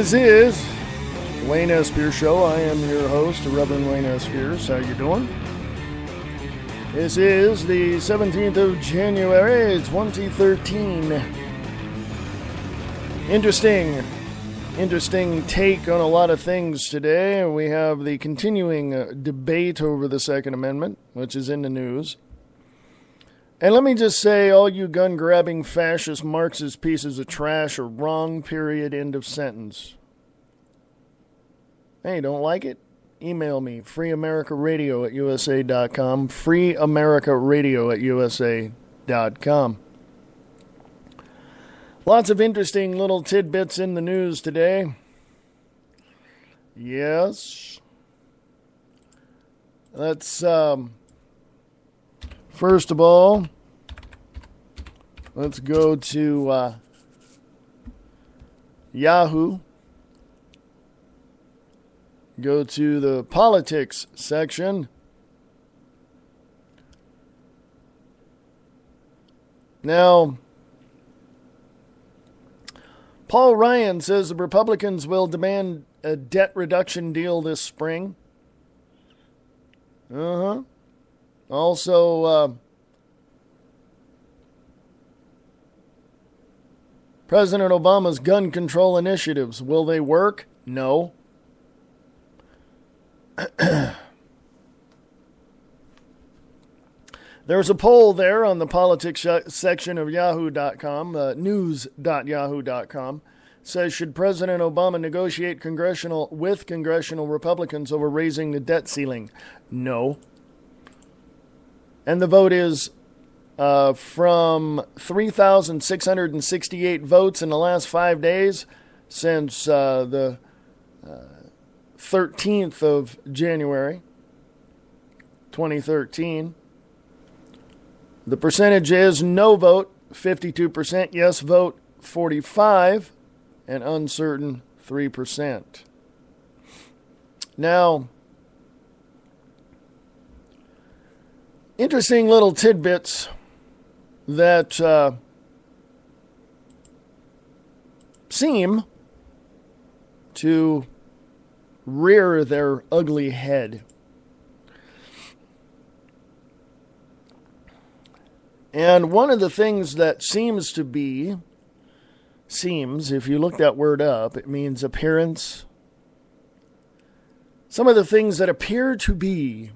This is Wayne S. Pierce Show. I am your host, Reverend Wayne S. Pierce. How you doing? This is the 17th of January, 2013. Interesting take on a lot of things today. We have the continuing debate over the Second Amendment, which is in the news. And let me just say, all you gun-grabbing, fascist, Marxist pieces of trash are wrong, period, end of sentence. Hey, don't like it? Email me, freeamericaradio@usa.com, freeamericaradio@usa.com. Lots of interesting little tidbits in the news today. Yes. Let's, first of all, let's go to Yahoo. Go to the politics section. Now, Paul Ryan says the Republicans will demand a debt reduction deal this spring. Also, President Obama's gun control initiatives, will they work? No. There's a poll there on the politics section of yahoo.com, news.yahoo.com. Says, should President Obama negotiate with congressional Republicans over raising the debt ceiling? No. And the vote is from 3,668 votes in the last 5 days since the 13th of January, 2013. The percentage is no vote, 52%, yes vote, 45%, and uncertain, 3%. Now, interesting little tidbits that seem to rear their ugly head. And one of the things that seems, if you look that word up, it means appearance. Some of the things that appear to be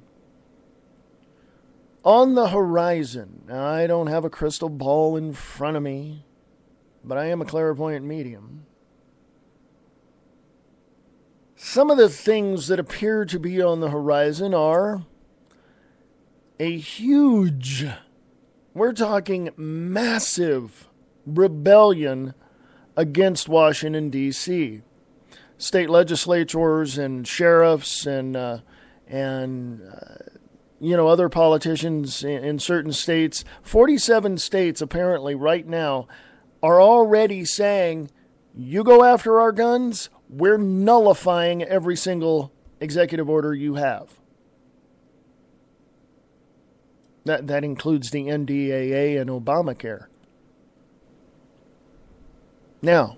on the horizon. Now, I don't have a crystal ball in front of me, but I am a clairvoyant medium. Some of the things that appear to be on the horizon are a huge, we're talking massive rebellion against Washington, D.C. State legislatures and sheriffs and other politicians in certain states, 47 states apparently right now, are already saying, you go after our guns, we're nullifying every single executive order you have. That includes the NDAA and Obamacare. Now,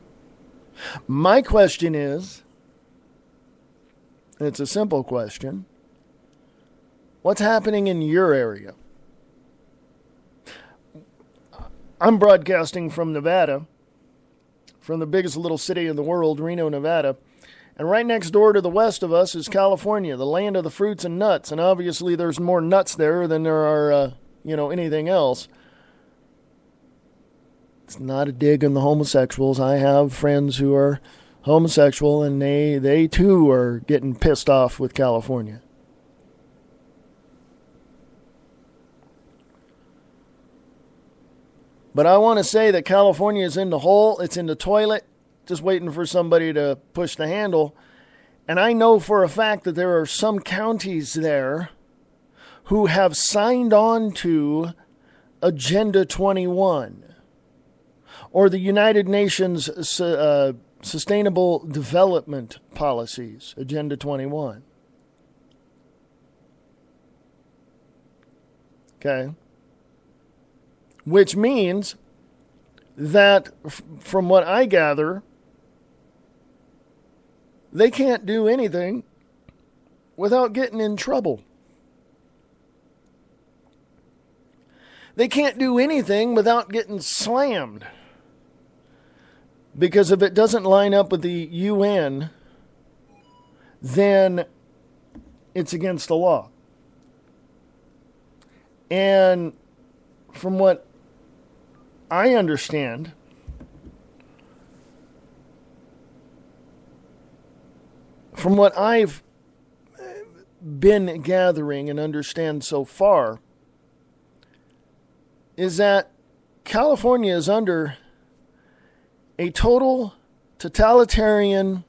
my question is, and it's a simple question, what's happening in your area? I'm broadcasting from Nevada, from the biggest little city in the world, Reno, Nevada. And right next door to the west of us is California, the land of the fruits and nuts. And obviously there's more nuts there than there are, anything else. It's not a dig on the homosexuals. I have friends who are homosexual, and they too are getting pissed off with California. But I want to say that California is in the hole. It's in the toilet, just waiting for somebody to push the handle. And I know for a fact that there are some counties there who have signed on to Agenda 21, or the United Nations Sustainable Development Policies, Agenda 21. Okay? Which means that, from what I gather, They can't do anything without getting in trouble. They can't do anything without getting slammed. Because if it doesn't line up with the UN, then it's against the law. And from what I understand, from what I've been gathering and understand so far, is that California is under a total totalitarian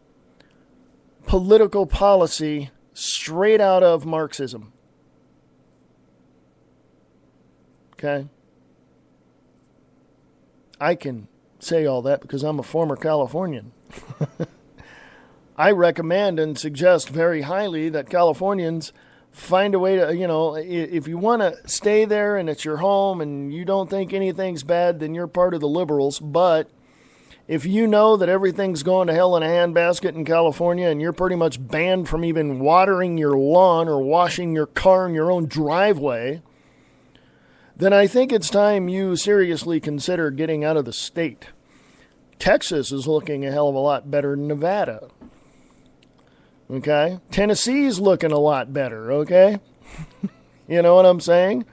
political policy straight out of Marxism. Okay? I can say all that because I'm a former Californian. I recommend and suggest very highly that Californians find a way to, if you want to stay there and it's your home and you don't think anything's bad, then you're part of the liberals. But if you know that everything's going to hell in a handbasket in California and you're pretty much banned from even watering your lawn or washing your car in your own driveway, then I think it's time you seriously consider getting out of the state. Texas is looking a hell of a lot better than Nevada. Okay? Tennessee's looking a lot better, okay? You know what I'm saying?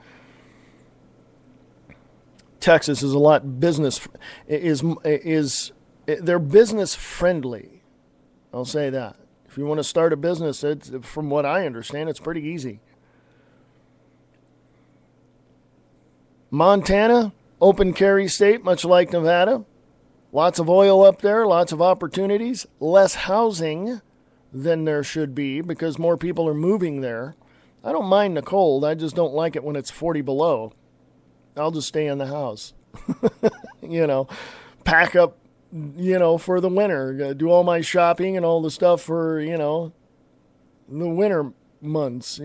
Texas is a lot they're business friendly. I'll say that. If you want to start a business, from what I understand, it's pretty easy. Montana, open carry state, much like Nevada. Lots of oil up there, lots of opportunities, less housing than there should be because more people are moving there. I don't mind the cold. I just don't like it when it's 40 below. I'll just stay in the house. Pack up, for the winter. Do all my shopping and all the stuff for, the winter months,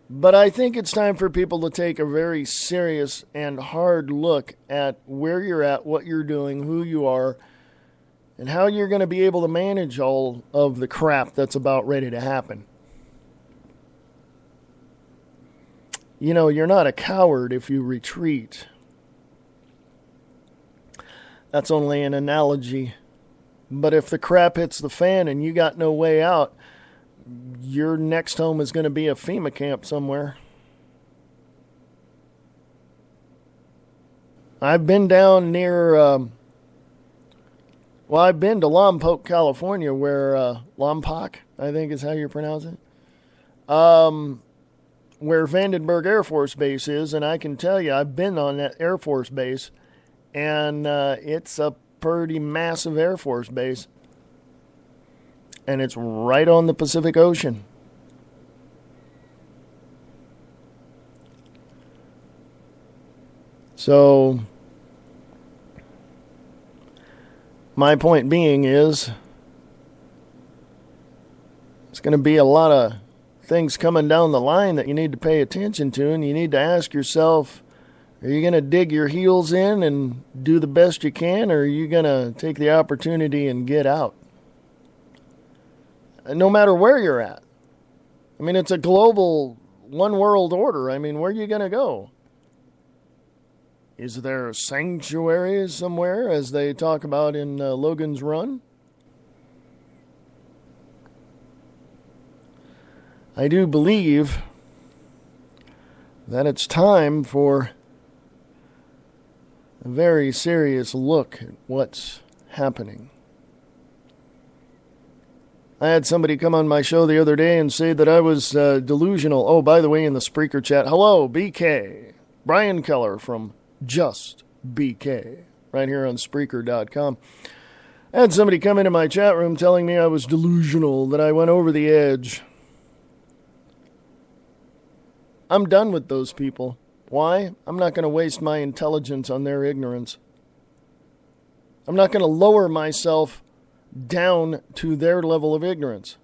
But I think it's time for people to take a very serious and hard look at where you're at, what you're doing, who you are, and how you're going to be able to manage all of the crap that's about ready to happen. You're not a coward if you retreat. That's only an analogy. But if the crap hits the fan and you got no way out, your next home is going to be a FEMA camp somewhere. I've been down near, I've been to Lompoc, California, where, Lompoc, I think is how you pronounce it, where Vandenberg Air Force Base is, and I can tell you, I've been on that Air Force Base, and it's a pretty massive Air Force Base. And it's right on the Pacific Ocean. So, my point being is, it's going to be a lot of things coming down the line that you need to pay attention to, and you need to ask yourself, are you going to dig your heels in and do the best you can, or are you going to take the opportunity and get out? No matter where you're at. I mean, it's a global one world order. I mean, where are you going to go? Is there a sanctuary somewhere, as they talk about in Logan's Run? I do believe that it's time for a very serious look at what's happening. I had somebody come on my show the other day and say that I was delusional. Oh, by the way, in the Spreaker chat, hello, BK. Brian Keller from Just BK, right here on Spreaker.com. I had somebody come into my chat room telling me I was delusional, that I went over the edge. I'm done with those people. Why? I'm not going to waste my intelligence on their ignorance. I'm not going to lower myself down to their level of ignorance.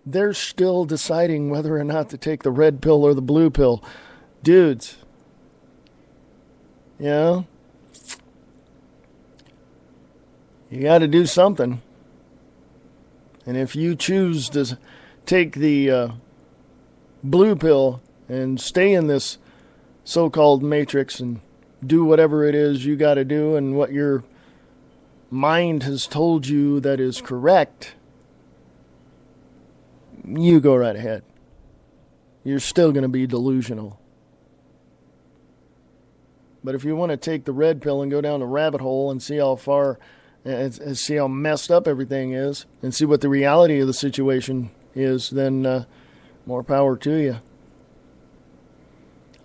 They're still deciding whether or not to take the red pill or the blue pill. Dudes, You know? You got to do something. And if you choose to take the blue pill and stay in this so-called matrix and do whatever it is you got to do and what your mind has told you that is correct, you go right ahead. You're still going to be delusional. But if you want to take the red pill and go down the rabbit hole and see how far and see how messed up everything is and see what the reality of the situation is, then more power to you.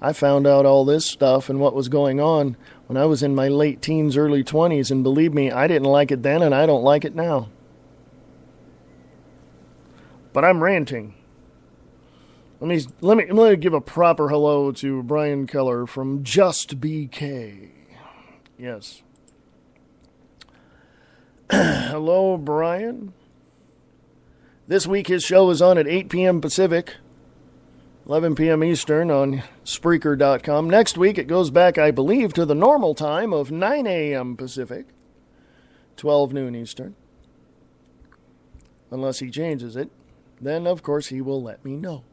I found out all this stuff and what was going on when I was in my late teens, early 20s, and believe me, I didn't like it then and I don't like it now. But I'm ranting. Let me give a proper hello to Brian Keller from Just BK. Yes. Hello, Brian. This week his show is on at 8 p.m. Pacific, 11 p.m. Eastern on Spreaker.com. Next week it goes back, I believe, to the normal time of 9 a.m. Pacific, 12 noon Eastern. Unless he changes it, then of course he will let me know.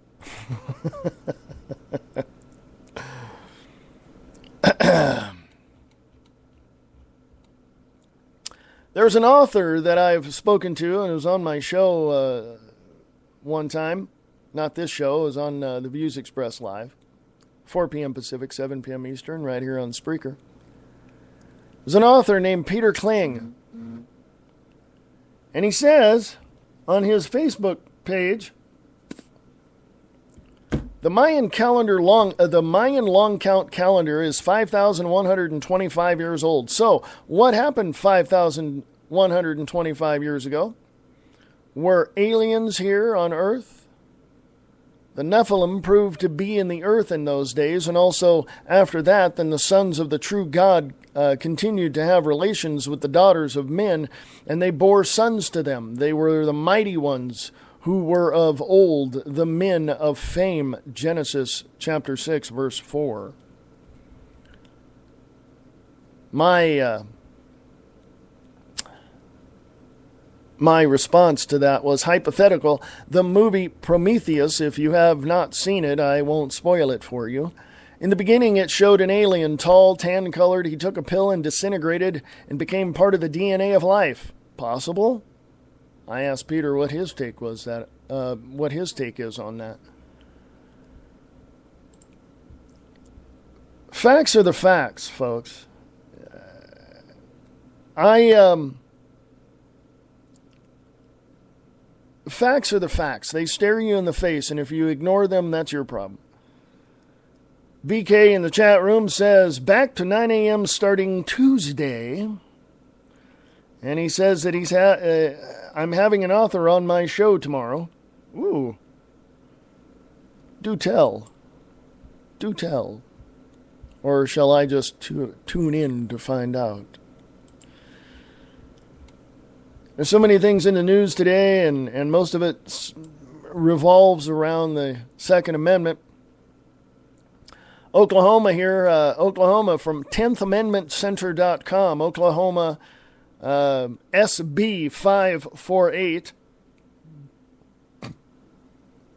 There's an author that I've spoken to and it was on my show one time. Not this show, it was on the Views Express Live. 4 p.m. Pacific, 7 p.m. Eastern, right here on Spreaker. There's an author named Peter Kling. And he says on his Facebook page, the Mayan long count calendar is 5,125 years old. So, what happened 5,125 years ago? Were aliens here on Earth? The Nephilim proved to be in the earth in those days, and also after that, then the sons of the true God continued to have relations with the daughters of men, and they bore sons to them. They were the mighty ones who were of old, the men of fame. Genesis chapter 6, verse 4. My response to that was hypothetical. The movie Prometheus, if you have not seen it, I won't spoil it for you. In the beginning, it showed an alien, tall, tan-colored. He took a pill and disintegrated and became part of the DNA of life. Possible? I asked Peter what his take was what his take is on that. Facts are the facts, folks. Facts are the facts. They stare you in the face, and if you ignore them, that's your problem. BK in the chat room says, back to 9 a.m. starting Tuesday. And he says that I'm having an author on my show tomorrow. Ooh. Do tell. Do tell. Or shall I just tune in to find out? There's so many things in the news today, and most of it revolves around the Second Amendment. Oklahoma here, Oklahoma from 10thamendmentcenter.com, Oklahoma SB 548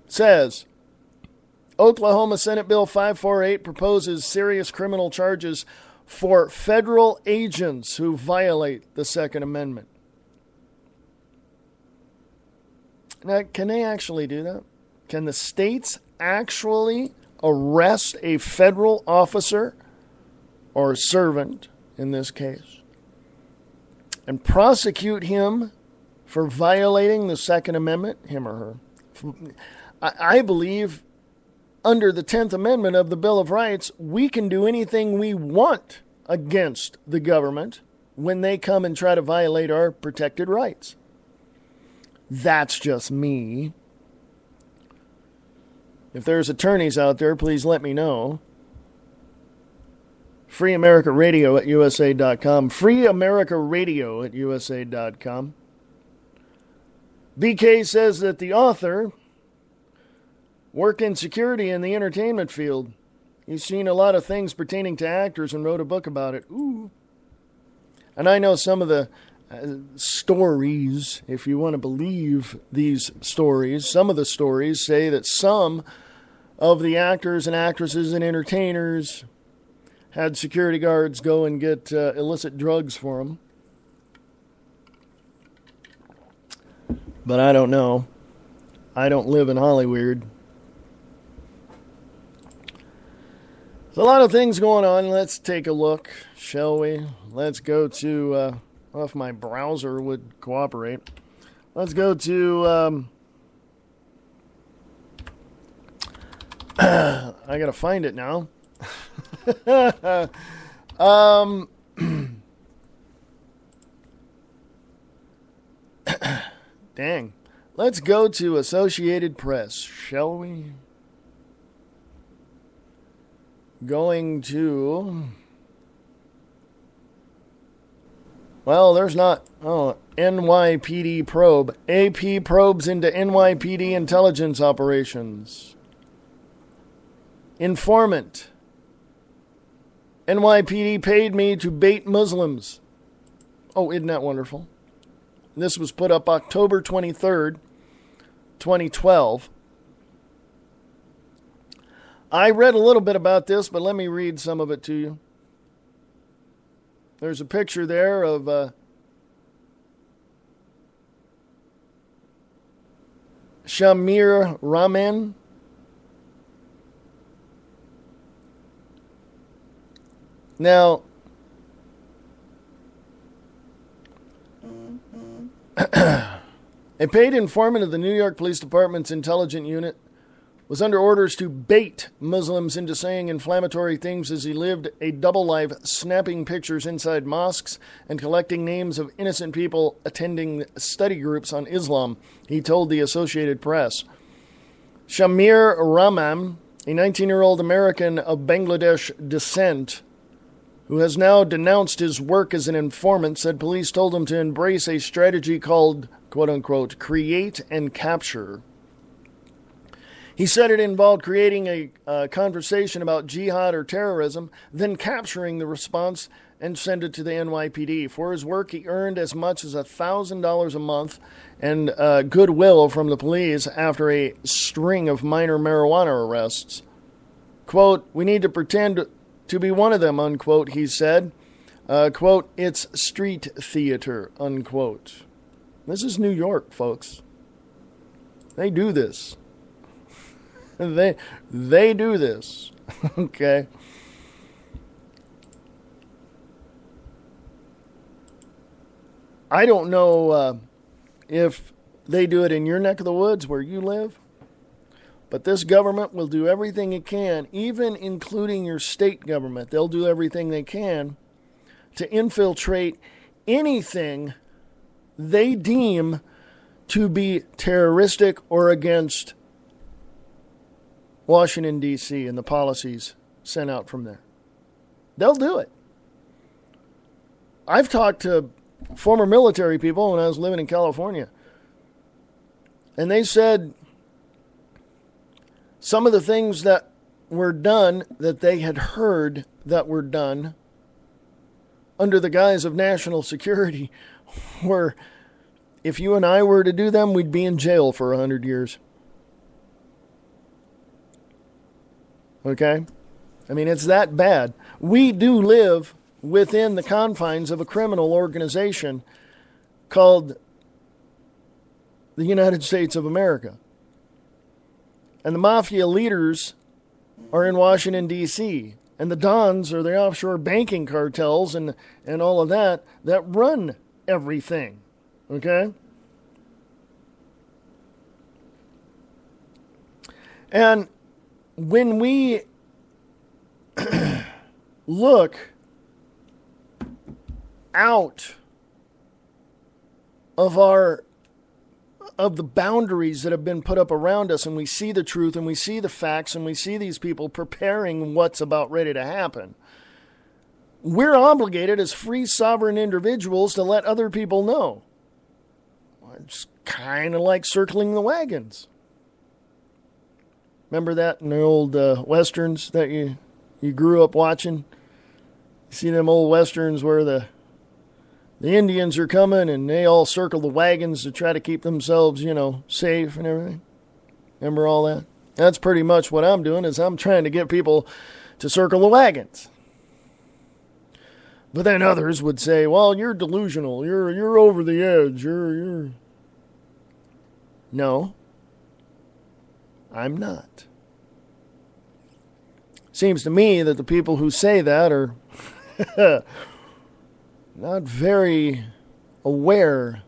says, Oklahoma Senate Bill 548 proposes serious criminal charges for federal agents who violate the Second Amendment. Now, can they actually do that? Can the states actually arrest a federal officer or servant, in this case, and prosecute him for violating the Second Amendment, him or her? I believe under the 10th Amendment of the Bill of Rights, we can do anything we want against the government when they come and try to violate our protected rights. That's just me. If there's attorneys out there, please let me know. Free America Radio at USA.com. Free America Radio at USA.com. BK says that the author worked in security in the entertainment field. He's seen a lot of things pertaining to actors and wrote a book about it. Ooh. And I know some of the stories, if you want to believe these stories, some of the stories say that some of the actors and actresses and entertainers had security guards go and get illicit drugs for them. But I don't know. I don't live in Hollywood. There's a lot of things going on. Let's take a look, shall we? Let's go to, if my browser would cooperate. Let's go to, I gotta find it now. Dang. Let's go to Associated Press, shall we? Going to... Well, there's not... Oh, NYPD probe. AP probes into NYPD intelligence operations. Informant. NYPD paid me to bait Muslims. Oh, isn't that wonderful? This was put up October 23rd, 2012. I read a little bit about this, but let me read some of it to you. There's a picture there of Shamir Rahman. Now, a paid informant of the New York Police Department's intelligence unit was under orders to bait Muslims into saying inflammatory things as he lived a double life, snapping pictures inside mosques and collecting names of innocent people attending study groups on Islam, he told the Associated Press. Shamir Rahman, a 19-year-old American of Bangladesh descent, who has now denounced his work as an informant, said police told him to embrace a strategy called, quote-unquote, create and capture. He said it involved creating a conversation about jihad or terrorism, then capturing the response and send it to the NYPD. For his work, he earned as much as $1,000 a month and goodwill from the police after a string of minor marijuana arrests. Quote, we need to pretend to be one of them, unquote, he said. Quote, it's street theater, unquote. This is New York, folks. They do this. They do this. Okay. I don't know if they do it in your neck of the woods where you live, but this government will do everything it can, even including your state government. They'll do everything they can to infiltrate anything they deem to be terroristic or against Washington, D.C. and the policies sent out from there. They'll do it. I've talked to former military people when I was living in California, and they said some of the things that were done that they had heard that were done under the guise of national security were, if you and I were to do them, we'd be in jail for 100 years. Okay? I mean, it's that bad. We do live within the confines of a criminal organization called the United States of America. And the mafia leaders are in Washington, D.C. And the Dons are the offshore banking cartels and all of that run everything. Okay? And when we look out of the boundaries that have been put up around us, and we see the truth and we see the facts and we see these people preparing what's about ready to happen, we're obligated as free sovereign individuals to let other people know. It's kind of like circling the wagons. Remember that in the old westerns that you you grew up watching. You see them old westerns where the Indians are coming and they all circle the wagons to try to keep themselves, safe and everything. Remember all that? That's pretty much what I'm doing, is I'm trying to get people to circle the wagons. But then others would say, well, you're delusional. You're over the edge. You're... No, I'm not. Seems to me that the people who say that are not very aware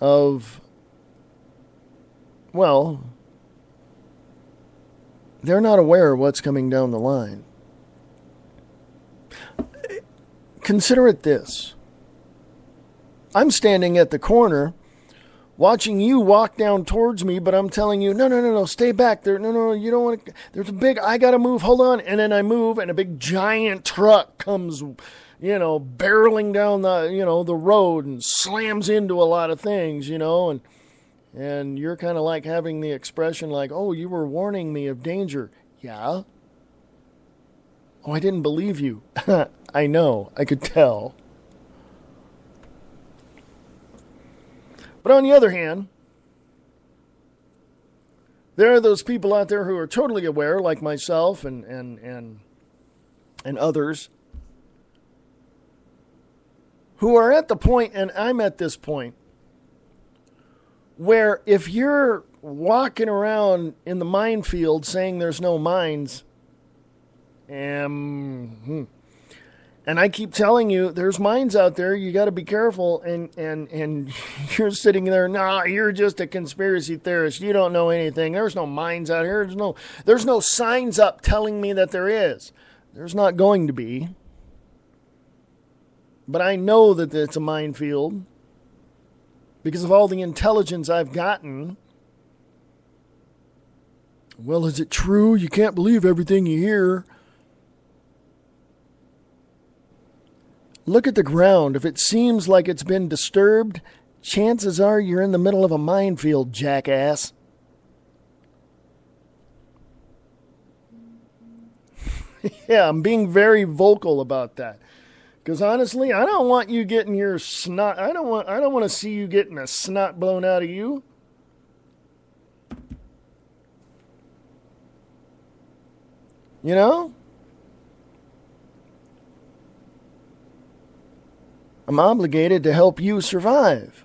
of, well, they're not aware of what's coming down the line. Consider it this. I'm standing at the corner watching you walk down towards me, but I'm telling you, no, stay back there. No, you don't want to. There's a big, I got to move, hold on. And then I move, and a big giant truck comes, barreling down the road and slams into a lot of things, and you're kind of like having the expression like, oh, you were warning me of danger. Yeah. Oh, I didn't believe you. I know, I could tell. But on the other hand, there are those people out there who are totally aware, like myself and others, who are at the point, and I'm at this point, where if you're walking around in the minefield saying there's no mines, and I keep telling you, there's mines out there. You got to be careful. And you're sitting there. Nah, you're just a conspiracy theorist. You don't know anything. There's no mines out here. There's no signs up telling me that there is. There's not going to be. But I know that it's a minefield because of all the intelligence I've gotten. Well, is it true? You can't believe everything you hear. Look at the ground. If it seems like it's been disturbed, chances are you're in the middle of a minefield, jackass. Yeah, I'm being very vocal about that. Because honestly, I don't want you getting your snot. I don't want to see you getting a snot blown out of you. You know? I'm obligated to help you survive.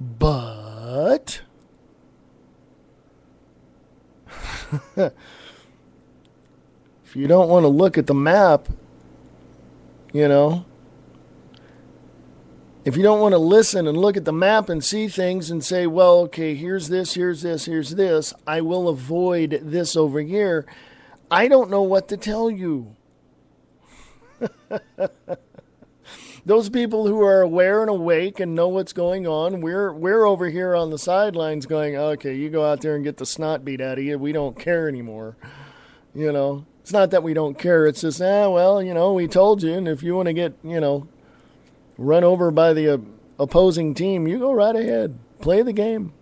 But if you don't want to look at the map, if you don't want to listen and look at the map and see things and say, well, okay, here's this, I will avoid this over here. I don't know what to tell you. Those people who are aware and awake and know what's going on, we're over here on the sidelines going, okay, you go out there and get the snot beat out of you. We don't care anymore. It's not that we don't care. It's just, we told you. And if you want to get, run over by the opposing team, you go right ahead. Play the game.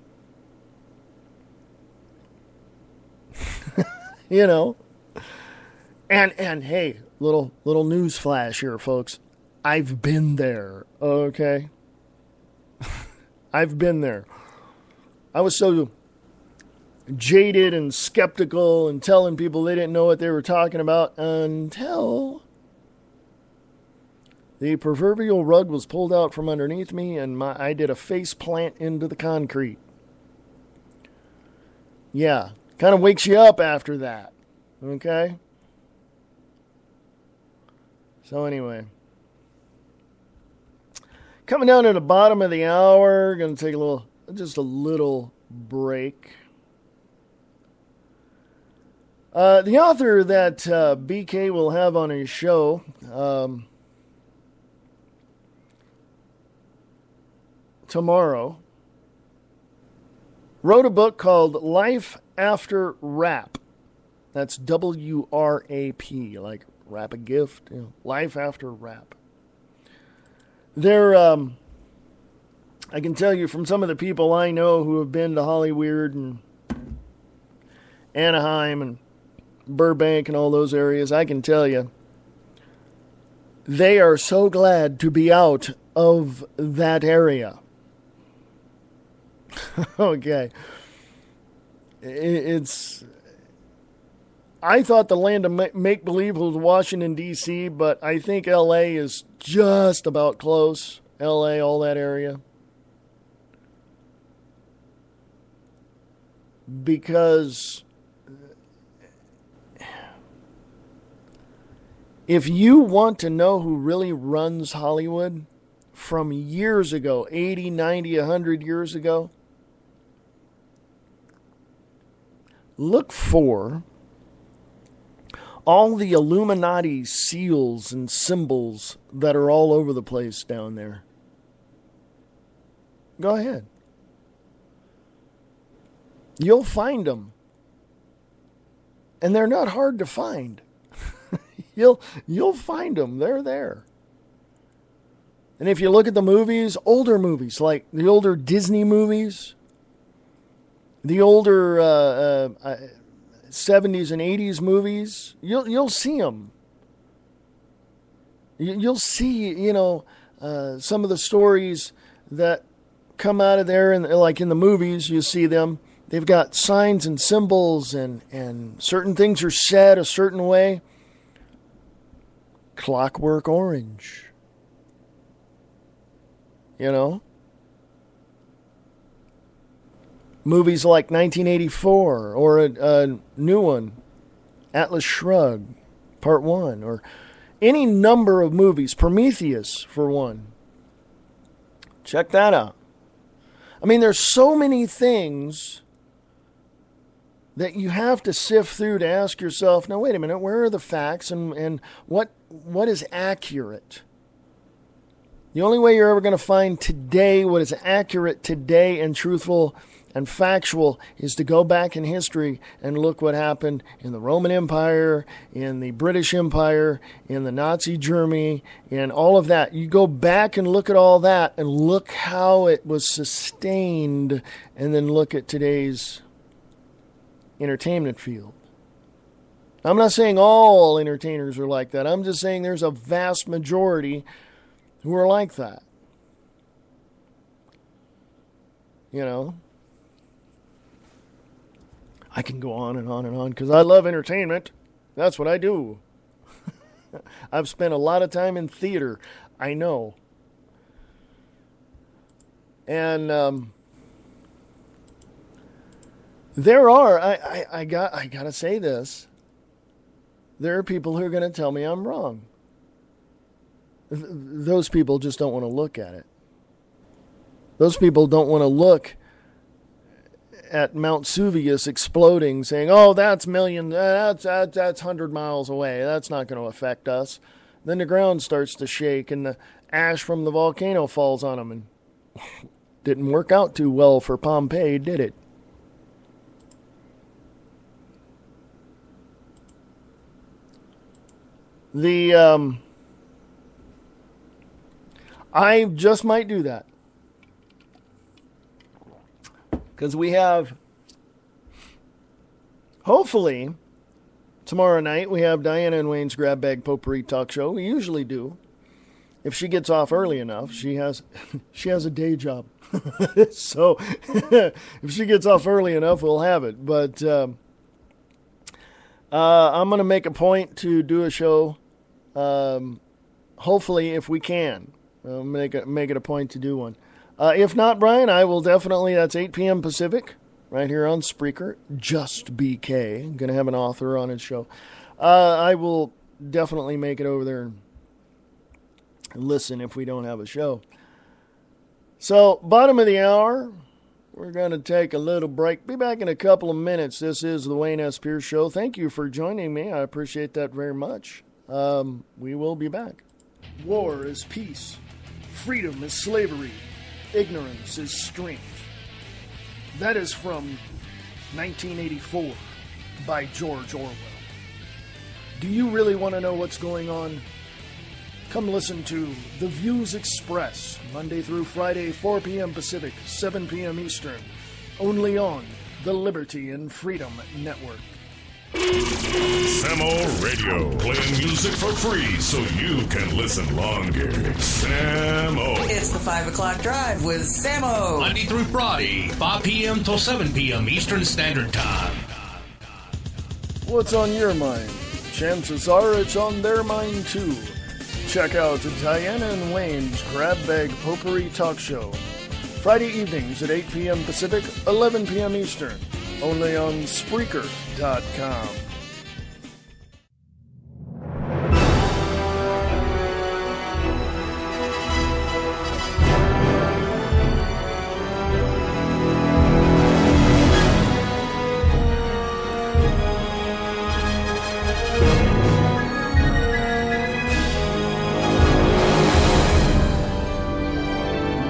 And hey, little news flash here, folks. I've been there, okay? I've been there. I was so jaded and skeptical and telling people they didn't know what they were talking about until the proverbial rug was pulled out from underneath me and I did a face plant into the concrete. Yeah, kind of wakes you up after that, okay? So anyway, coming down to the bottom of the hour, going to take just a little break. The author that BK will have on his show tomorrow wrote a book called Life After Rap. That's W-R-A-P, like rap a gift. Life After Rap. I can tell you from some of the people I know who have been to Hollywood Anaheim and Burbank and all those areas, I can tell you, they are so glad to be out of that area. Okay. I thought the land of make-believe was Washington, D.C., but I think L.A. is just about close. L.A., all that area. Because if you want to know who really runs Hollywood from years ago, 80, 90, 100 years ago, look for all the Illuminati seals and symbols that are all over the place down there. Go ahead. You'll find them. And they're not hard to find. You'll find them. They're there. And if you look at the movies, older movies, like the older Disney movies, the older 70s and 80s movies, you'll see them. You'll see, some of the stories that come out of there, and like in the movies, you see them. They've got signs and symbols, and certain things are said a certain way. Clockwork Orange. Movies like 1984, or a new one, Atlas Shrugged, Part 1, or any number of movies. Prometheus, for one. Check that out. I mean, there's so many things that you have to sift through to ask yourself, now wait a minute, where are the facts and what is accurate? The only way you're ever going to find today what is accurate today and truthful and factual is to go back in history and look what happened in the Roman Empire, in the British Empire, in the Nazi Germany, and all of that. You go back and look at all that and look how it was sustained, and then look at today's entertainment field. I'm not saying all entertainers are like that. I'm just saying there's a vast majority who are like that. I can go on and on and on because I love entertainment. That's what I do. I've spent a lot of time in theater. I know. And there are, I gotta say this. There are people who are going to tell me I'm wrong. Those people just don't want to look at it. Those people don't want to look at Mount Vesuvius exploding, saying, "Oh, that's 100 miles away. That's not going to affect us." Then the ground starts to shake, and the ash from the volcano falls on them, and didn't work out too well for Pompeii, did it? I just might do that. Because we have, hopefully, tomorrow night, we have Diana and Wayne's Grab Bag Potpourri Talk Show. We usually do. If she gets off early enough, she has a day job. So, if she gets off early enough, we'll have it. But I'm going to make a point to do a show, hopefully, if we can. Make it a point to do one. If not, Brian, I will definitely, that's 8 p.m. Pacific, right here on Spreaker, Just BK. I'm going to have an author on his show. I will definitely make it over there and listen if we don't have a show. So, bottom of the hour, we're going to take a little break. Be back in a couple of minutes. This is the Wayne S. Pierce Show. Thank you for joining me. I appreciate that very much. We will be back. War is peace. Freedom is slavery. Ignorance is strength. That is from 1984 by George Orwell. Do you really want to know what's going on? Come listen to The Views Express, Monday through Friday, 4 p.m. Pacific, 7 p.m. Eastern, only on the Liberty and Freedom Network. Samo Radio, playing music for free so you can listen longer. Samo. It's the 5 o'clock drive with Samo. Monday through Friday, 5 p.m. till 7 p.m. Eastern Standard Time. What's on your mind? Chances are it's on their mind too. Check out Diana and Wayne's Grab Bag Potpourri Talk Show. Friday evenings at 8 p.m. Pacific, 11 p.m. Eastern. Only on Spreaker.com.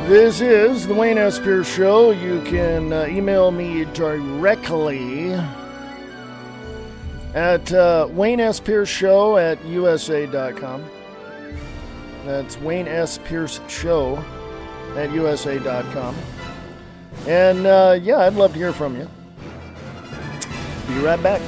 This is the Wayne S. Pierce Show. You can email me directly at Wayne S. Pierce Show at USA.com. That's Wayne S. Pierce Show at USA.com. And yeah, I'd love to hear from you. Be right back.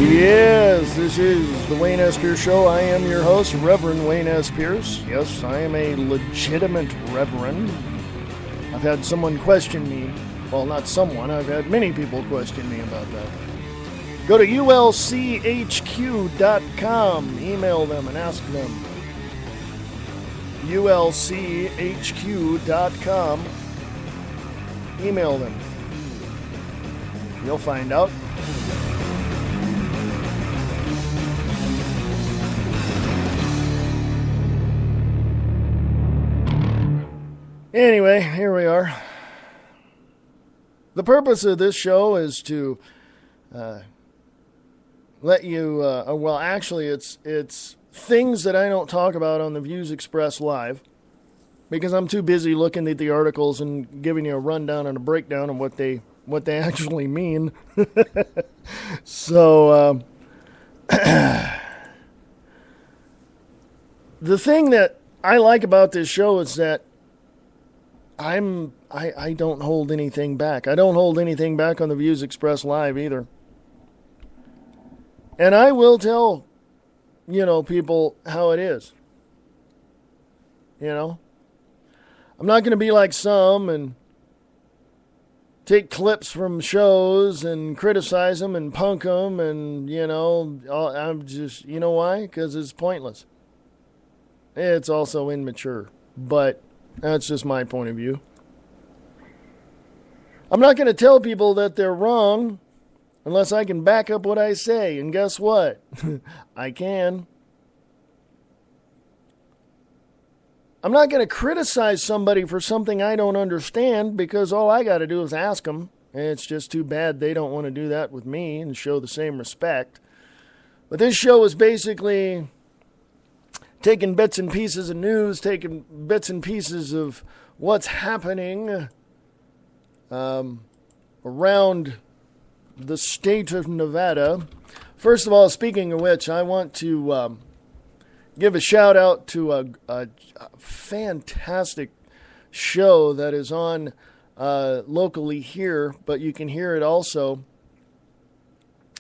Yes, this is the Wayne S. Pierce Show. I am your host, Reverend Wayne S. Pierce. Yes, I am a legitimate reverend. I've had someone question me. Well, not someone. I've had many people question me about that. Go to ulchq.com. Email them and ask them. ulchq.com. Email them. You'll find out. Anyway, here we are. The purpose of this show is to let you, well, actually, it's things that I don't talk about on the Views Expressed Live because I'm too busy looking at the articles and giving you a rundown and a breakdown of what they actually mean. So, the thing that I like about this show is that I don't hold anything back. I don't hold anything back on the Views Expressed Live either. And I will tell, people how it is. I'm not going to be like some and take clips from shows and criticize them and punk them and, I'm just, you know why? Because it's pointless. It's also immature. But that's just my point of view. I'm not going to tell people that they're wrong unless I can back up what I say. And guess what? I can. I'm not going to criticize somebody for something I don't understand because all I got to do is ask them. And it's just too bad they don't want to do that with me and show the same respect. But this show is basically taking bits and pieces of news, taking bits and pieces of what's happening around the state of Nevada. First of all, speaking of which, I want to give a shout out to a fantastic show that is on locally here, but you can hear it also,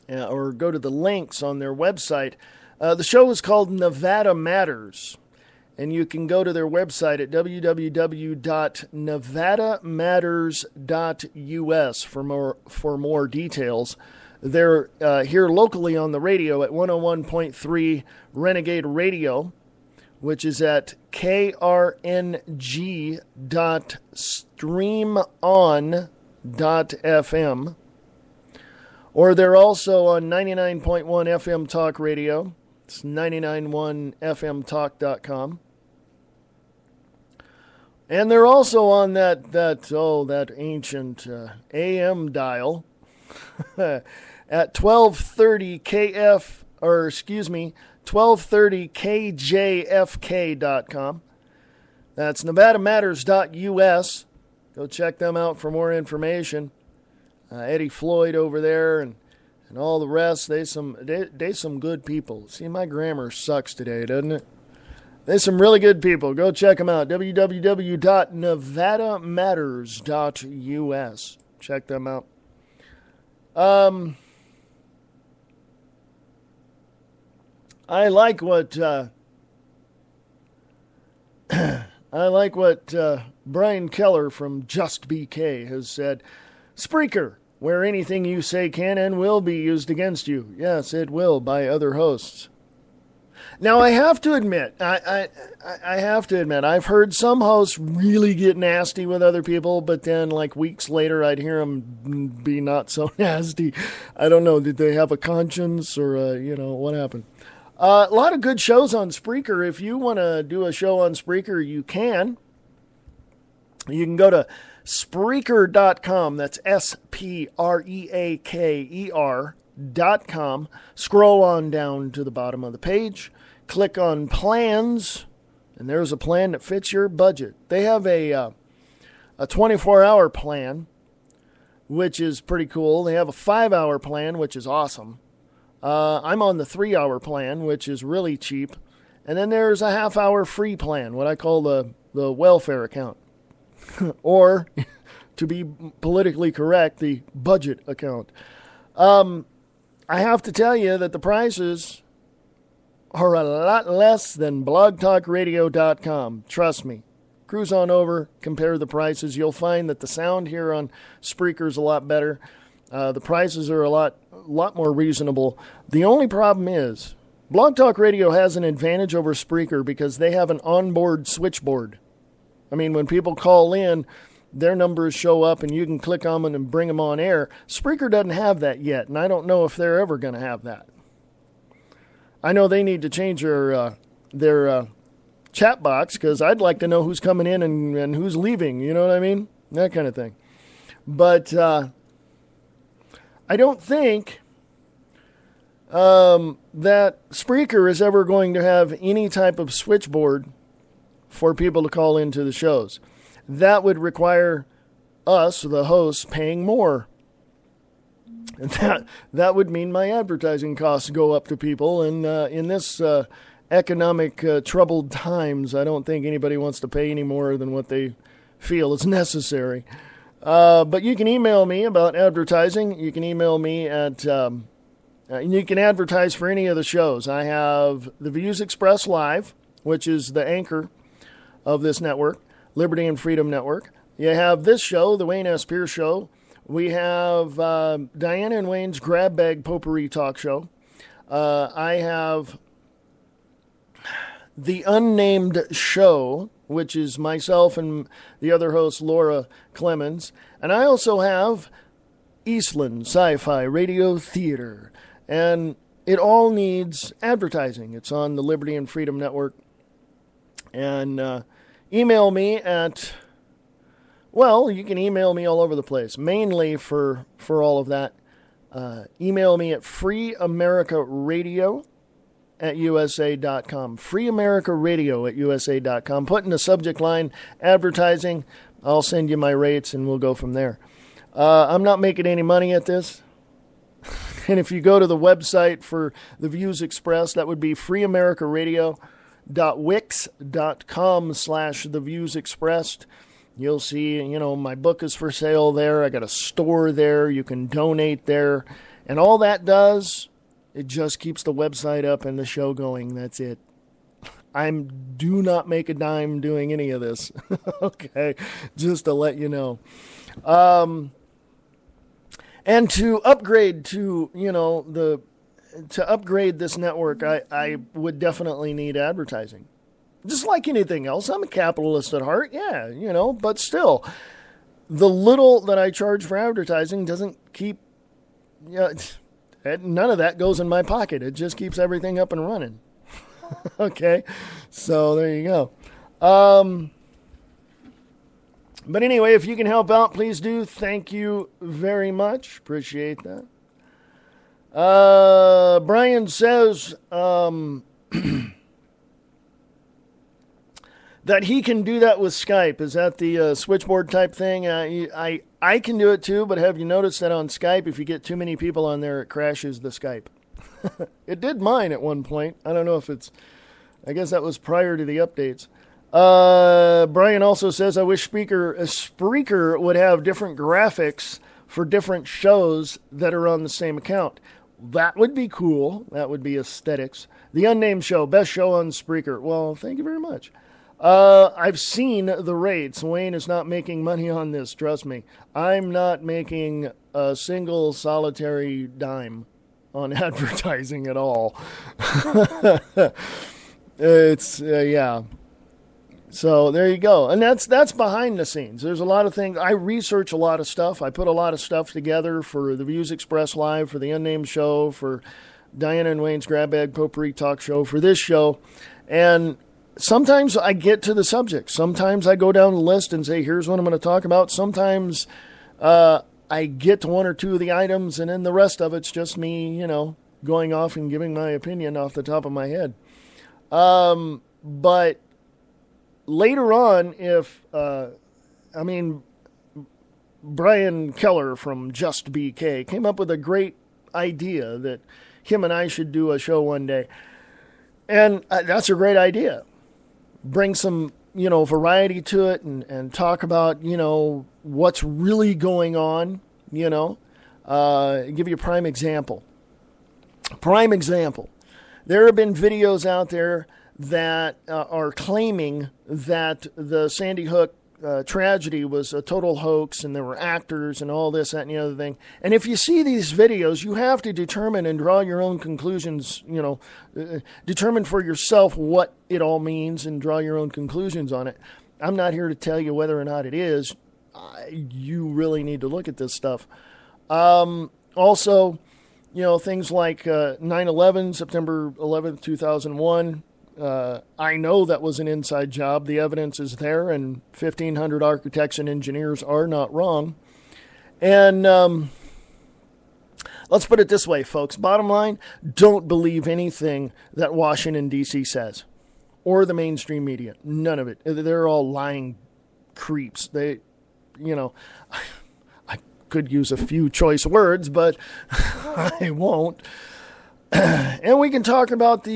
or go to the links on their website. The show is called Nevada Matters, and you can go to their website at www.nevadamatters.us for more details. They're here locally on the radio at 101.3 Renegade Radio, which is at krng.streamon.fm. Or they're also on 99.1 FM Talk Radio. It's 991fmtalk.com. And they're also on that ancient AM dial at 1230 KF, or excuse me, 1230 KJFK.com. That's NevadaMatters.us. Go check them out for more information. Eddie Floyd over there and all the rest, they some good people. See, my grammar sucks today, doesn't it? They some really good people. Go check them out. www.nevadamatters.us. Check them out. I like what Brian Keller from Just BK has said. Spreaker, where anything you say can and will be used against you. Yes, it will by other hosts. Now, I have to admit, I've heard some hosts really get nasty with other people, but then like weeks later, I'd hear them be not so nasty. I don't know. Did they have a conscience or, what happened? A lot of good shows on Spreaker. If you want to do a show on Spreaker, you can. You can go to Spreaker.com. That's Spreaker.com. Scroll on down to the bottom of the page. Click on plans, and there's a plan that fits your budget. They have a 24-hour plan, which is pretty cool. They have a 5-hour plan, which is awesome. I'm on the 3-hour plan, which is really cheap. And then there's a half-hour free plan, what I call the welfare account. Or, to be politically correct, the budget account. I have to tell you that the prices are a lot less than blogtalkradio.com. Trust me. Cruise on over, compare the prices. You'll find that the sound here on Spreaker is a lot better. The prices are a lot more reasonable. The only problem is Blog Talk Radio has an advantage over Spreaker because they have an onboard switchboard. I mean, when people call in, their numbers show up and you can click on them and bring them on air. Spreaker doesn't have that yet, and I don't know if they're ever going to have that. I know they need to change their chat box because I'd like to know who's coming in and who's leaving. You know what I mean? That kind of thing. But I don't think that Spreaker is ever going to have any type of switchboard for people to call into the shows. That would require us, the hosts, paying more. And that would mean my advertising costs go up to people. And in this economic troubled times, I don't think anybody wants to pay any more than what they feel is necessary. But you can email me about advertising. You can email me at... you can advertise for any of the shows. I have the Views Express Live, which is the anchor of this network, Liberty and Freedom Network. You have this show, the Wayne S. Pierce Show. We have Diana and Wayne's Grab Bag Potpourri Talk Show. I have The Unnamed Show, which is myself and the other host, Laura Clemens. And I also have Eastland Sci-Fi Radio Theater. And it all needs advertising. It's on the Liberty and Freedom Network. And email me at... Well, you can email me all over the place, mainly for all of that. Email me at freeamericaradio@usa.com. freeamericaradio@usa.com. Put in the subject line, advertising. I'll send you my rates, and we'll go from there. I'm not making any money at this. And if you go to the website for the Views Express, that would be freeamericaradio.wix.com/theviewsexpressed. You'll see, my book is for sale there. I got a store there. You can donate there. And all that does, it just keeps the website up and the show going. That's it. I do not make a dime doing any of this. Okay, just to let you know. And to upgrade to upgrade this network, I would definitely need advertising. Just like anything else, I'm a capitalist at heart, yeah, but still, the little that I charge for advertising doesn't keep, none of that goes in my pocket. It just keeps everything up and running. Okay, so there you go. But anyway, if you can help out, please do. Thank you very much. Appreciate that. Brian says that he can do that with Skype. Is that the switchboard type thing? I can do it too, but have you noticed that on Skype, if you get too many people on there, it crashes the Skype? It did mine at one point. I don't know if it's... I guess that was prior to the updates. Brian also says, I wish Spreaker would have different graphics for different shows that are on the same account. That would be cool. That would be aesthetics. The Unnamed Show, best show on Spreaker. Well, thank you very much. I've seen the rates. Wayne is not making money on this, trust me. I'm not making a single solitary dime on advertising at all. It's, yeah. So there you go. And that's behind the scenes. There's a lot of things. I research a lot of stuff. I put a lot of stuff together for the Views Express Live, for the Unnamed Show, for Diana and Wayne's Grab Bag Potpourri Talk Show, for this show. And sometimes I get to the subject. Sometimes I go down the list and say, here's what I'm going to talk about. Sometimes I get to one or two of the items, and then the rest of it's just me, going off and giving my opinion off the top of my head. But later on, Brian Keller from Just BK came up with a great idea that him and I should do a show one day. And that's a great idea. Bring some, variety to it and talk about, what's really going on, give you a prime example. There have been videos out there that are claiming that the Sandy Hook tragedy was a total hoax and there were actors and all this, that, and the other thing. And if you see these videos, you have to determine and draw your own conclusions, determine for yourself what it all means and draw your own conclusions on it. I'm not here to tell you whether or not it is. You really need to look at this stuff. Also, things like 9/11, September 11th, 2001. I know that was an inside job. The evidence is there, and 1,500 architects and engineers are not wrong. And let's put it this way, folks. Bottom line, don't believe anything that Washington, D.C. says, or the mainstream media. None of it. They're all lying creeps. I could use a few choice words, but I won't. And we can talk about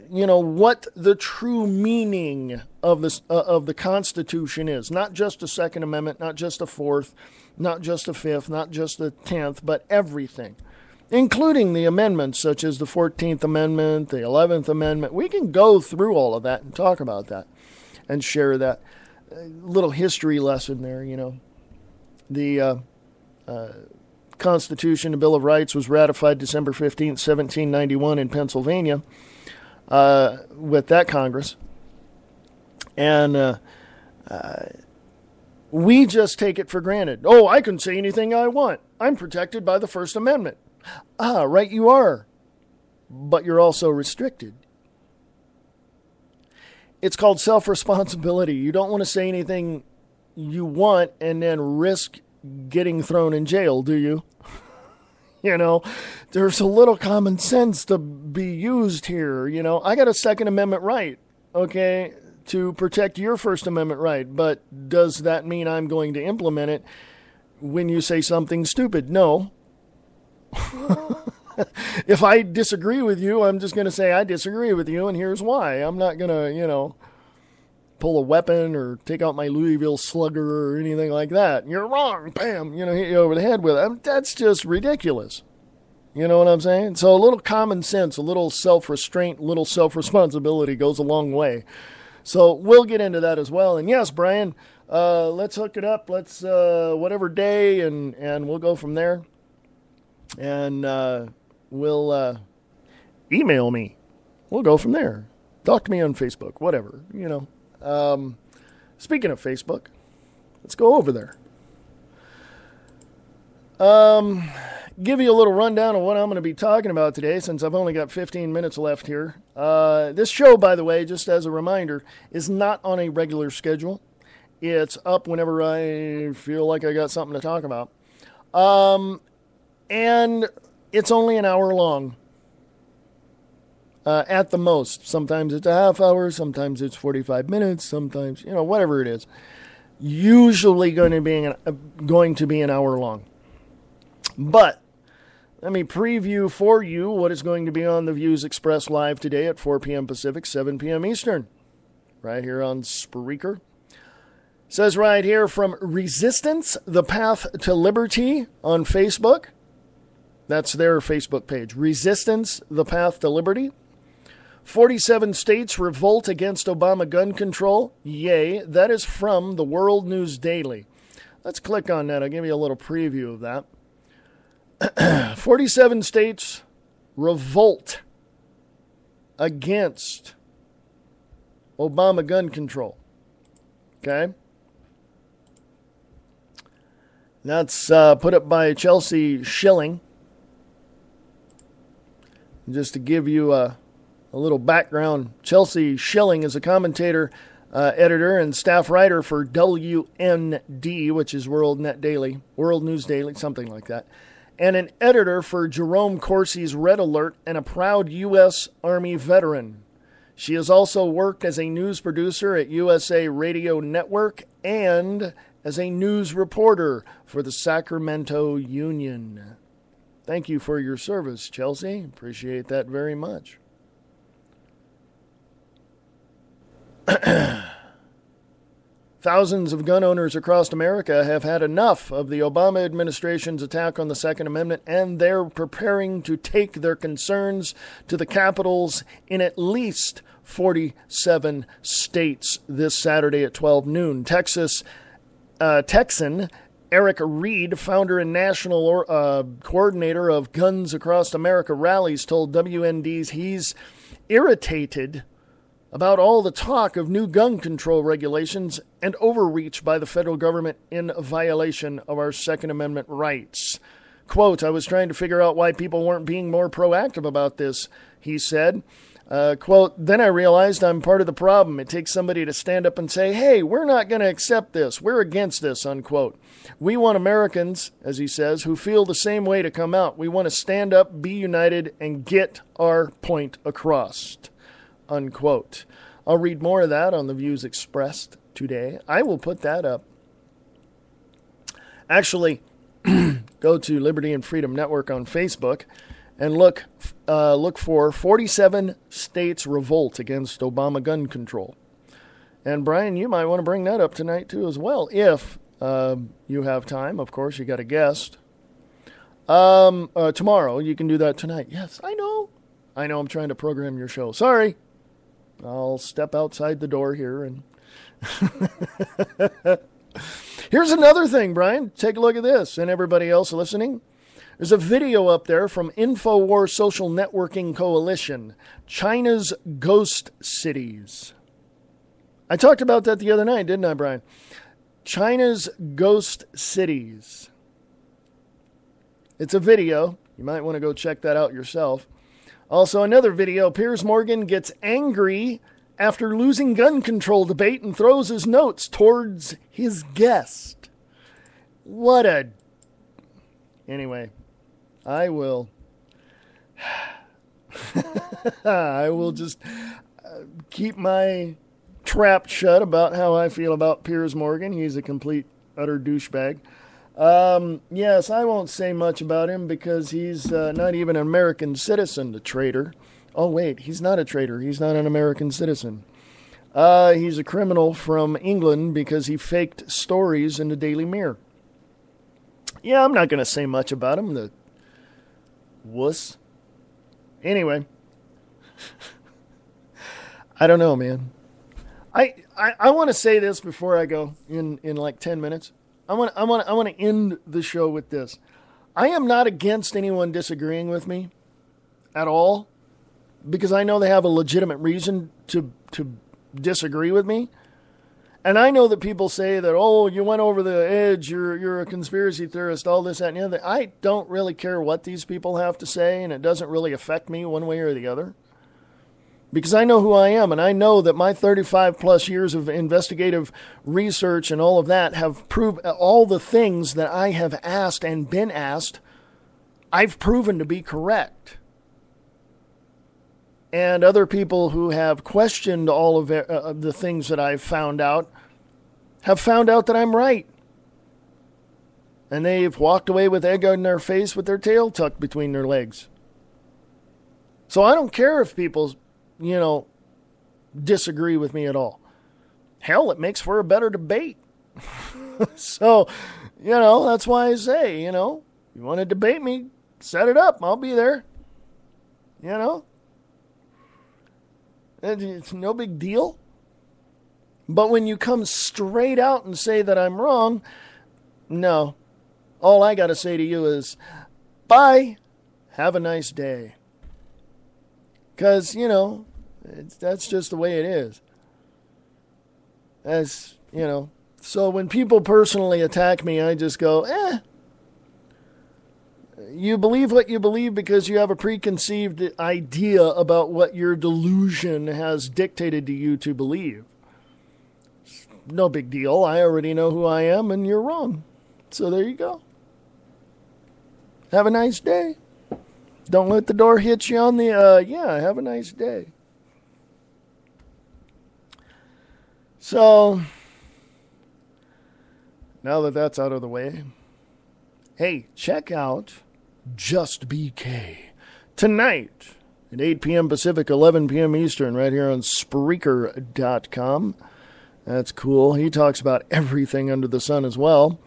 what the true meaning of the Constitution is. Not just the Second Amendment, not just the Fourth, not just the Fifth, not just the 10th, but everything, including the amendments such as the 14th Amendment, the 11th Amendment. We can go through all of that and talk about that and share that little history lesson there, The Constitution, the Bill of Rights, was ratified December 15th, 1791 in Pennsylvania with that Congress. And we just take it for granted. Oh, I can say anything I want. I'm protected by the First Amendment. Ah, right you are. But you're also restricted. It's called self-responsibility. You don't want to say anything you want and then risk getting thrown in jail, do you? There's a little common sense to be used here. I got a Second Amendment right, okay, to protect your First Amendment right. But does that mean I'm going to implement it when you say something stupid? No. If I disagree with you, I'm just going to say I disagree with you, and here's why. I'm not going to, pull a weapon or take out my Louisville Slugger or anything like that. You're wrong. Bam. Hit you over the head with it. That's just ridiculous. You know what I'm saying? So a little common sense, a little self-restraint, a little self-responsibility goes a long way. So we'll get into that as well. And yes, Brian, let's hook it up. Let's, whatever day, and we'll go from there. And will email me. We'll go from there. Talk to me on Facebook, whatever, Speaking of Facebook, let's go over there. Give you a little rundown of what I'm going to be talking about today, since I've only got 15 minutes left here. This show, by the way, just as a reminder, is not on a regular schedule. It's up whenever I feel like I got something to talk about. And it's only an hour long. At the most. Sometimes it's a half hour, sometimes it's 45 minutes, sometimes, whatever it is. Usually going to be an hour long. But let me preview for you what is going to be on the Views Expressed live today at 4 p.m. Pacific, 7 p.m. Eastern. Right here on Spreaker. Says right here from Resistance, The Path to Liberty on Facebook. That's their Facebook page. Resistance, The Path to Liberty. 47 states revolt against Obama gun control. Yay. That is from the World News Daily. Let's click on that. I'll give you a little preview of that. 47 states revolt against Obama gun control. Okay? That's put up by Chelsea Schilling. Just to give you a little background, Chelsea Schilling is a commentator, editor, and staff writer for WND, which is World News Daily, something like that, and an editor for Jerome Corsi's Red Alert and a proud U.S. Army veteran. She has also worked as a news producer at USA Radio Network and as a news reporter for the Sacramento Union. Thank you for your service, Chelsea. Appreciate that very much. Thousands of gun owners across America have had enough of the Obama administration's attack on the Second Amendment, and they're preparing to take their concerns to the capitals in at least 47 states this Saturday at 12 noon. Texan Eric Reed, founder and national coordinator of Guns Across America rallies, told WND's he's irritated about all the talk of new gun control regulations and overreach by the federal government in violation of our Second Amendment rights. Quote, I was trying to figure out why people weren't being more proactive about this, he said. Quote, then I realized I'm part of the problem. It takes somebody to stand up and say, hey, we're not going to accept this. We're against this, unquote. We want Americans, as he says, who feel the same way to come out. We want to stand up, be united, and get our point across, unquote. I'll read more of that on the Views Expressed today. I will put that up. Actually, go to Liberty and Freedom Network on Facebook and look for 47 states revolt against Obama gun control. And Brian, you might want to bring that up tonight too as well, if you have time. Of course, you got a guest. Tomorrow, you can do that tonight. Yes, I know I'm trying to program your show. Sorry. I'll step outside the door here and here's another thing, Brian. Take a look at this, and everybody else listening. There's a video up there from InfoWars Social Networking Coalition, China's Ghost Cities. I talked about that the other night, didn't I, Brian? China's Ghost Cities. It's a video. You might want to go check that out yourself. Also, another video, Piers Morgan gets angry after losing gun control debate and throws his notes towards his guest. What a... Anyway, I will just keep my trap shut about how I feel about Piers Morgan. He's a complete, utter douchebag. Yes, I won't say much about him because he's not even an American citizen, the traitor. Oh, wait, he's not a traitor. He's not an American citizen. He's a criminal from England because he faked stories in the Daily Mirror. Yeah, I'm not going to say much about him, the wuss. Anyway, I don't know, man. I want to say this before I go in like 10 minutes. I want to end the show with this. I am not against anyone disagreeing with me at all, because I know they have a legitimate reason to disagree with me. And I know that people say that, oh, you went over the edge, you're a conspiracy theorist, all this, that, and the other. I don't really care what these people have to say, and it doesn't really affect me one way or the other. because I know who I am, and I know that my 35 plus years of investigative research and all of that have proved all the things that I have asked and been asked, I've proven to be correct. And other people who have questioned all of the things that I've found out have found out that I'm right. And they've walked away with egg on their face with their tail tucked between their legs. So I don't care if people, disagree with me at all. Hell, it makes for a better debate. So, that's why I say, you want to debate me, set it up. I'll be there. It's no big deal. But when you come straight out and say that I'm wrong, no. All I got to say to you is, bye. Have a nice day. Because, that's just the way it is. So when people personally attack me, I just go, You believe what you believe because you have a preconceived idea about what your delusion has dictated to you to believe. No big deal. I already know who I am, and you're wrong. So there you go. Have a nice day. Don't let the door hit you on the, have a nice day. So, now that that's out of the way, hey, check out Just BK tonight at 8 p.m. Pacific, 11 p.m. Eastern, right here on Spreaker.com. That's cool. He talks about everything under the sun as well.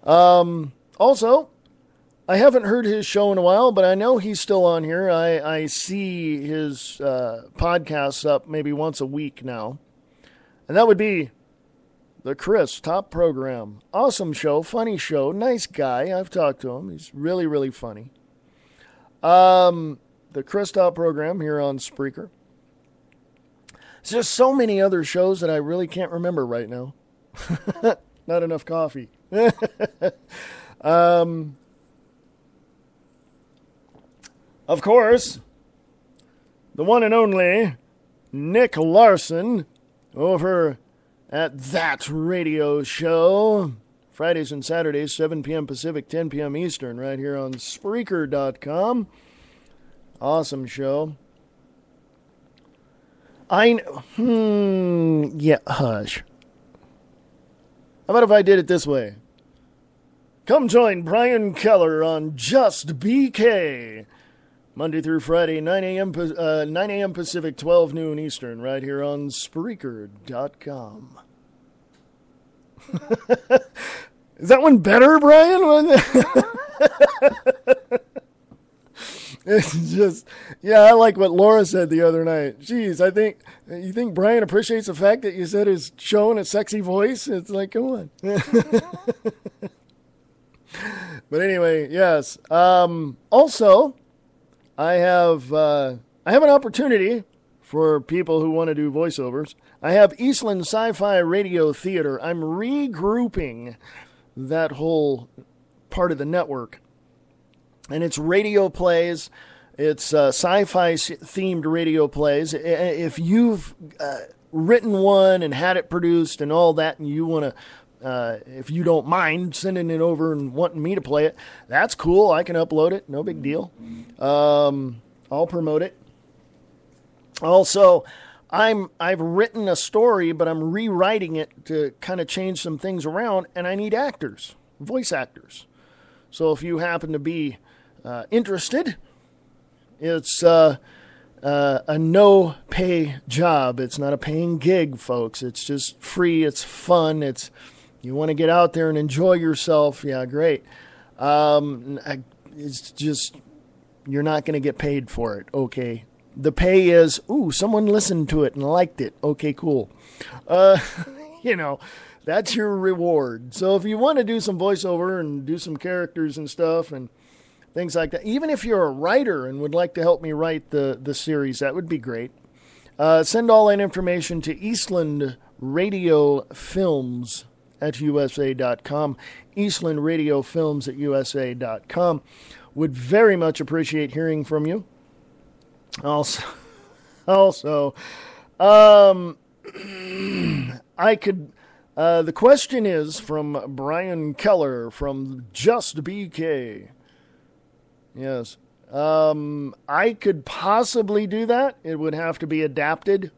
Also, I haven't heard his show in a while, but I know he's still on here. I see his podcasts up maybe once a week now. And that would be the Chris Top Program. Awesome show, funny show, nice guy. I've talked to him. He's really, really funny. The Chris Top Program here on Spreaker. There's just so many other shows that I really can't remember right now. Not enough coffee. Of course, the one and only Nick Larson over at That Radio Show. Fridays and Saturdays, 7 p.m. Pacific, 10 p.m. Eastern, right here on Spreaker.com. Awesome show. Yeah, hush. How about if I did it this way? Come join Brian Keller on Just BK. Monday through Friday, 9 a.m. Pacific, 12 noon Eastern, right here on Spreaker.com. Is that one better, Brian? It's just, I like what Laura said the other night. Jeez, you think Brian appreciates the fact that you said his show in a sexy voice? It's like, come on. But anyway, yes. Also, I have an opportunity for people who want to do voiceovers. I have Eastland Sci-Fi Radio Theater. I'm regrouping that whole part of the network. And it's radio plays. It's sci-fi themed radio plays. If you've written one and had it produced and all that, and you want to, if you don't mind sending it over and wanting me to play it, that's cool. I can upload it. No big deal. I'll promote it. Also, I've written a story, but I'm rewriting it to kind of change some things around, and I need actors, voice actors. So if you happen to be interested, it's a no-pay job. It's not a paying gig, folks. It's just free. It's fun. You want to get out there and enjoy yourself. Yeah, great. It's just, you're not going to get paid for it. Okay. The pay is, someone listened to it and liked it. Okay, cool. That's your reward. So if you want to do some voiceover and do some characters and stuff and things like that, even if you're a writer and would like to help me write the series, that would be great. Send all that information to Eastland Radio Films at USA.com. Eastland Radio Films at USA.com. Would very much appreciate hearing from you. Also, Also, I could. The question is from Brian Keller from Just BK. Yes. I could possibly do that. It would have to be adapted.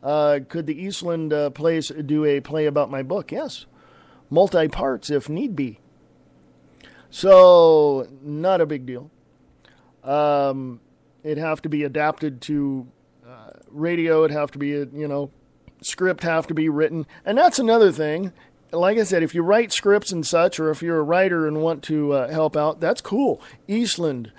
Could the Eastland place do a play about my book? Yes. Multi-parts if need be. So, not a big deal. It'd have to be adapted to radio. It'd have to be, script have to be written. And that's another thing. Like I said, if you write scripts and such, or if you're a writer and want to help out, that's cool. Eastland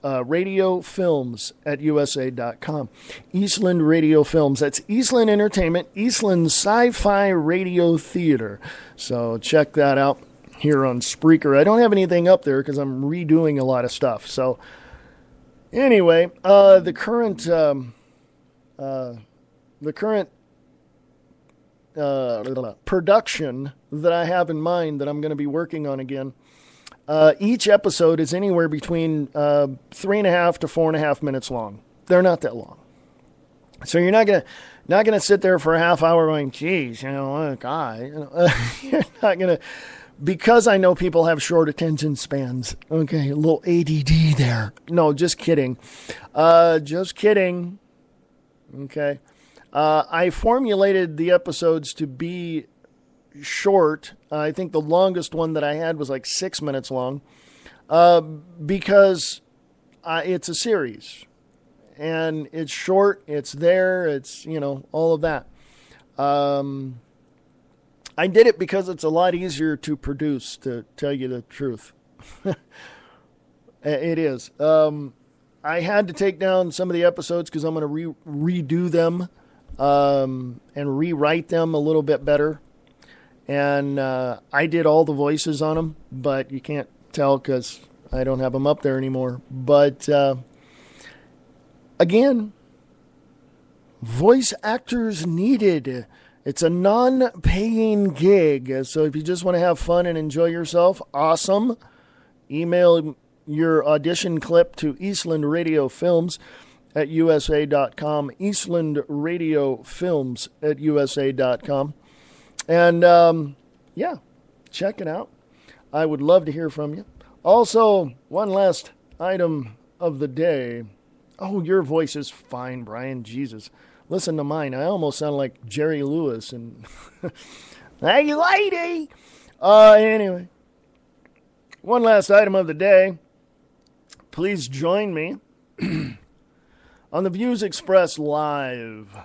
Radio Films at USA.com. Eastland Radio Films. That's Eastland Entertainment, Eastland Sci-Fi Radio Theater. So check that out here on Spreaker. I don't have anything up there because I'm redoing a lot of stuff. So anyway, the current production that I have in mind that I'm going to be working on again. Each episode is anywhere between 3.5 to 4.5 minutes long. They're not that long, so you're not gonna sit there for a half hour going, "Geez, what a guy." You're not gonna, because I know people have short attention spans. Okay, a little ADD there. No, just kidding. Just kidding. Okay. I formulated the episodes to be short. I think the longest one that I had was like 6 minutes long, because it's a series, and it's short, it's there, it's, all of that. I did it because it's a lot easier to produce, to tell you the truth. It is. I had to take down some of the episodes because I'm going to redo them. And rewrite them a little bit better. And I did all the voices on them, but you can't tell because I don't have them up there anymore. But again, voice actors needed. It's a non-paying gig. So if you just want to have fun and enjoy yourself, awesome. Email your audition clip to Eastland Radio Films at USA.com, Eastland Radio Films at USA.com. And, check it out. I would love to hear from you. Also, one last item of the day. Oh, your voice is fine, Brian. Jesus. Listen to mine. I almost sound like Jerry Lewis. And hey, lady! Anyway, one last item of the day. Please join me on the Views Express Live,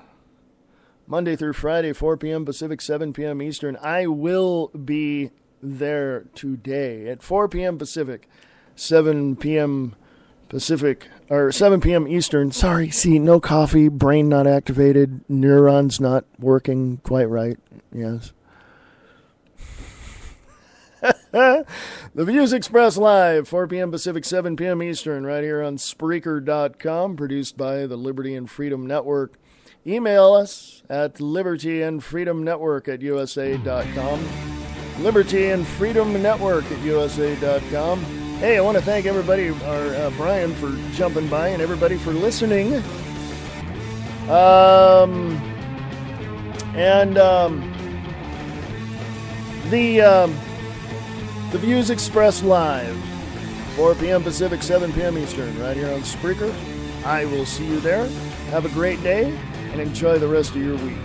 Monday through Friday, 4 p.m. Pacific, 7 p.m. Eastern. I will be there today at 4 p.m. Pacific, 7 p.m. Pacific, or 7 p.m. Eastern. Sorry, see, no coffee, brain not activated, neurons not working quite right. Yes. The Views Express Live, 4 p.m. Pacific, 7 p.m. Eastern, right here on Spreaker.com, produced by the Liberty and Freedom Network. Email us at libertyandfreedomnetwork at USA.com. Liberty and Freedom Network at USA.com. Hey, I want to thank everybody, or Brian, for jumping by, and everybody for listening. The Views Express Live, 4 p.m. Pacific, 7 p.m. Eastern, right here on Spreaker. I will see you there. Have a great day, and enjoy the rest of your week.